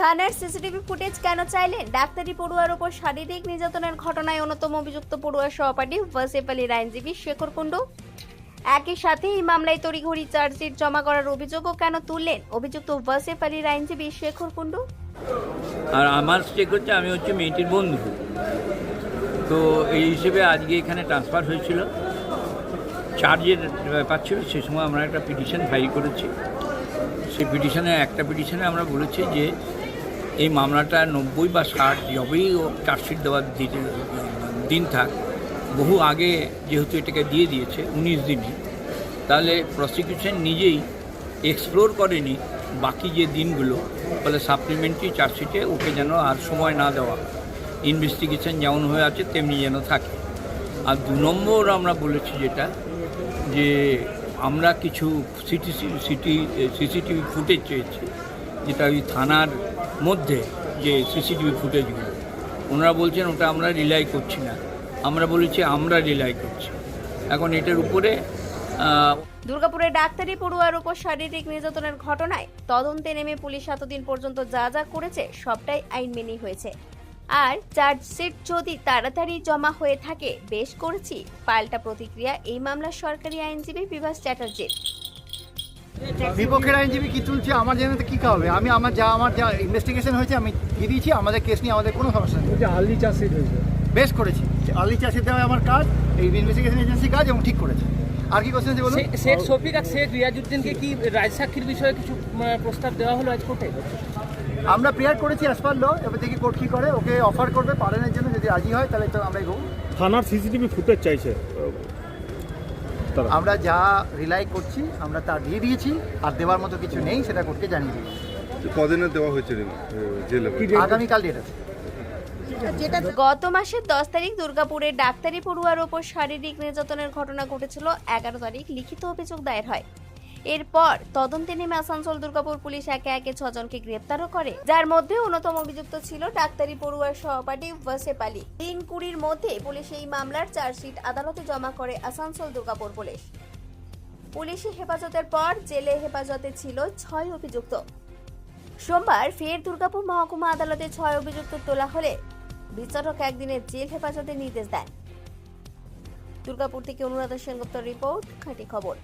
থানার CCTV footage কেন চাইলেন? ডাক্তারি পড়ুয়ার উপর শারীরিক নির্যাতনের ঘটনায় অন্যতম অভিযুক্ত পড়ুয়ার সহপাঠী ওয়াসিফ আলীর আইনজীবী শেখর কুণ্ডু। একই সাথে এই মামলায় তড়িঘড়ি চার্জশিট জমা করার অভিযোগও কেন তুললেন অভিযুক্ত ওয়াসিফ আলীর আইনজীবী শেখর কুণ্ডু? আর আমার স্টেক হচ্ছে, আমি হচ্ছে মেয়েটির বন্ধু, তো এই হিসেবে আজকে এখানে ট্রান্সফার হয়েছিল, চার্জের ব্যাপার ছিল। সে সময় আমরা একটা পিটিশন ফাইল করেছি। সেই একটা পিটিশনে আমরা বলেছি যে এই মামলাটা 90 বা 60 যবেই ও চার্জশিট দেওয়ার দিন থাক, বহু আগে যেহেতু এটাকে দিয়ে দিয়েছে 19 দিনই, তাহলে প্রসিকিউশন নিজেই এক্সপ্লোর করেনি বাকি যে দিনগুলো, ফলে সাপ্লিমেন্টারি চার্জশিটে ওকে যেন আর সময় না দেওয়া, ইনভেস্টিগেশন যেমন হয়ে আছে তেমনি যেন থাকে। আর 2 নম্বর আমরা বলেছি যেটা, যে আমরা কিছু সিসিটিভি ফুটেজ চেয়েছি, যেটা ওই থানার মধ্যে যে সিসিটিভি ফুটেজগুলো, ওনারা বলছেন ওটা আমরা রিলাই করছি না। আমরা বলেছি আমরা রিলাই করছি। এখন এটার উপরে দুর্গাপুরে ডাক্তারি পড়ুয়ার উপর শারীরিক নির্যাতনের ঘটনায় তদন্তে নেমে পুলিশ এতদিন পর্যন্ত যা যা করেছে সবটাই আইন মেনেই হয়েছে। আর চার্জশিট যদি তাড়াতাড়ি জমা হয়ে থাকে বেশ করেছি, পাল্টা প্রতিক্রিয়া এই মামলার সরকারি আইনজীবী বিভাস চ্যাটার্জির। বিপক্ষের আইনজীবী কি তুলছে আমার জানাতে কি হবে? আমার যা ইনভেস্টিগেশন হয়েছে আমি দিয়ে দিয়েছি। আমাদের কেস নিয়ে আমাদের কোনো সমস্যা নেই। আর্লি চার্জশিট হয়েছে, বেশ করেছি। আর্লি চার্জশিট দেওয়া আমার কাজ, এই ইনভেস্টিগেশন এজেন্সি কাজ, এবং ঠিক করেছে। আর কি কোশ্চেন আছে বলুন? শেখ শফিক আর শেখ রিয়াজউদ্দিনকে কি রাজসাক্ষীর বিষয়ে কিছু প্রস্তাব দেওয়া হলো আজ কোর্টে? আমরা প্রেয়ার করেছি অ্যাজ পার ল, এবার দেখি কোর্ট কী করে। ওকে অফার করবে পালনের জন্য, যদি রাজি হয় তাহলে তো আমরা এগোবো। থানার সিসিটিভি ফুটেজ চাইছে, আমরা যা রিলাই করছি আমরা তা দিয়ে দিয়েছি, আর দেওয়ার মতো কিছু নেই, সেটা কোর্টকে জানিয়ে দিয়েছি। কদিনে দেওয়া হয়েছে জেলে? আগামীকাল ডেট আছে। গত মাসের 10 তারিখ দুর্গাপুরে ডাক্তারি পড়ুয়ার ওপর শারীরিক নির্যাতনের ঘটনা ঘটেছিল। 11 তারিখ লিখিত অভিযোগ দায়ের হয়। এরপর তদন্তে নেমে আসানসোল দুর্গাপুর পুলিশ একে একে 6 জনকে গ্রেপ্তারও করে, যার মধ্যে অন্যতম অভিযুক্ত ছিল ডাক্তারি পড়ুয়ার সহপাঠী ওয়াসিফ আলী। 3-20 মধ্যে পুলিশ এই মামলার চার্জশিট আদালতে জমা করে আসানসোল দুর্গাপুর পুলিশ। পুলিশি হেফাজতের পর জেলে হেফাজতে ছিল 6 অভিযুক্ত। সোমবার ফের দুর্গাপুর মহকুমা আদালতে 6 অভিযুক্ত তোলা হলে বিচারক একদিনের জেল হেফাজতের নির্দেশ দেন। দুর্গাপুর থেকে অনুরাধা সেনগুপ্তর রিপোর্ট, খাঁটি খবর।